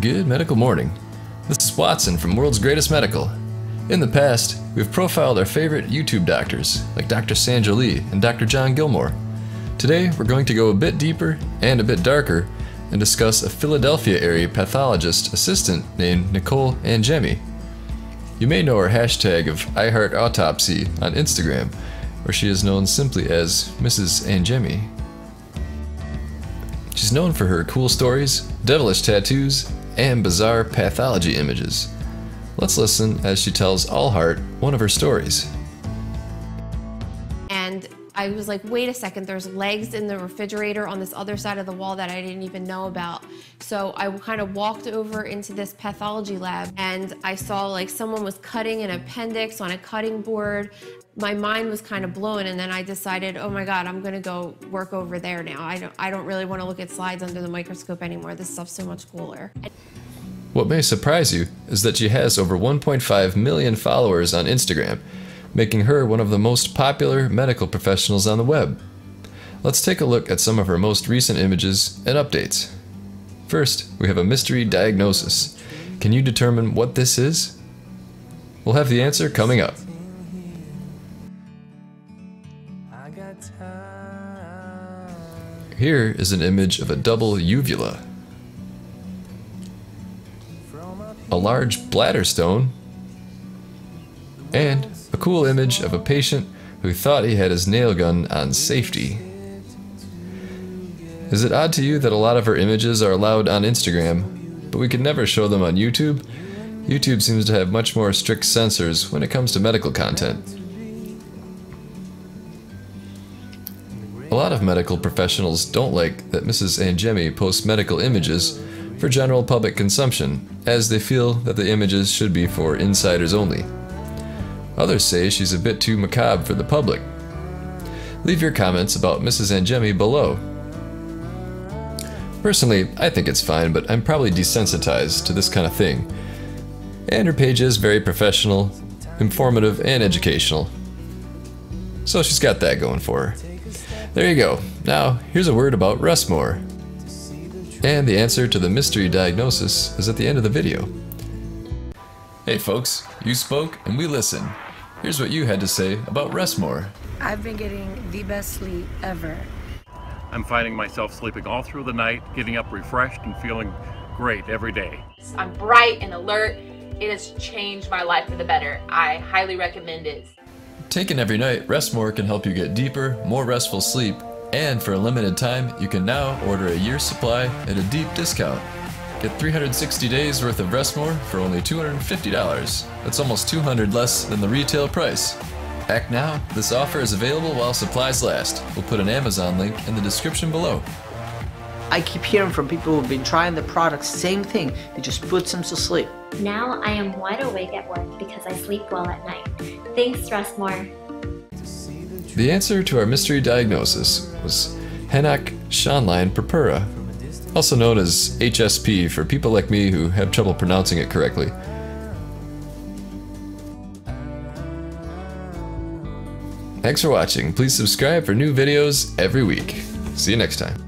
Good medical morning. This is Watson from World's Greatest Medical. In the past, we've profiled our favorite YouTube doctors, like Dr. Sandra Lee and Dr. John Gilmore. Today, we're going to go a bit deeper and a bit darker and discuss a Philadelphia area pathologist assistant named Nicole Angemi. You may know her hashtag of #IHeartAutopsy on Instagram, where she is known simply as Mrs. Angemi. She's known for her cool stories, devilish tattoos, and bizarre pathology images. Let's listen as she tells All Heart one of her stories. And I was like, wait a second, there's legs in the refrigerator on this other side of the wall that I didn't even know about. So I kind of walked over into this pathology lab and I saw like someone was cutting an appendix on a cutting board. My mind was kind of blown, and then I decided, oh my God, I'm gonna go work over there now. I don't really want to look at slides under the microscope anymore. This stuff's so much cooler. What may surprise you is that she has over 1.5 million followers on Instagram, making her one of the most popular medical professionals on the web. Let's take a look at some of her most recent images and updates. First, we have a mystery diagnosis. Can you determine what this is? We'll have the answer coming up. Here is an image of a double uvula, a large bladder stone, and a cool image of a patient who thought he had his nail gun on safety. Is it odd to you that a lot of her images are allowed on Instagram, but we can never show them on YouTube? YouTube seems to have much more strict censors when it comes to medical content. A lot of medical professionals don't like that Mrs. Angemi posts medical images for general public consumption, as they feel that the images should be for insiders only. Others say she's a bit too macabre for the public. Leave your comments about Mrs. Angemi below. Personally, I think it's fine, but I'm probably desensitized to this kind of thing. And her page is very professional, informative, and educational. So she's got that going for her. There you go. Now, here's a word about Russmore. And the answer to the mystery diagnosis is at the end of the video. Hey folks, you spoke and we listened. Here's what you had to say about Russmore. I've been getting the best sleep ever. I'm finding myself sleeping all through the night, getting up refreshed and feeling great every day. I'm bright and alert. It has changed my life for the better. I highly recommend it. Taken every night, Russmore can help you get deeper, more restful sleep, and for a limited time, you can now order a year's supply at a deep discount. Get 360 days worth of Russmore for only $250. That's almost $200 less than the retail price. Act now. This offer is available while supplies last. We'll put an Amazon link in the description below. I keep hearing from people who've been trying the products, same thing, it just puts them to sleep. Now I am wide awake at work because I sleep well at night. Thanks, Russmore. The answer to our mystery diagnosis was Henoch Schönlein purpura, also known as HSP for people like me who have trouble pronouncing it correctly. Thanks for watching. Please subscribe for new videos every week. See you next time.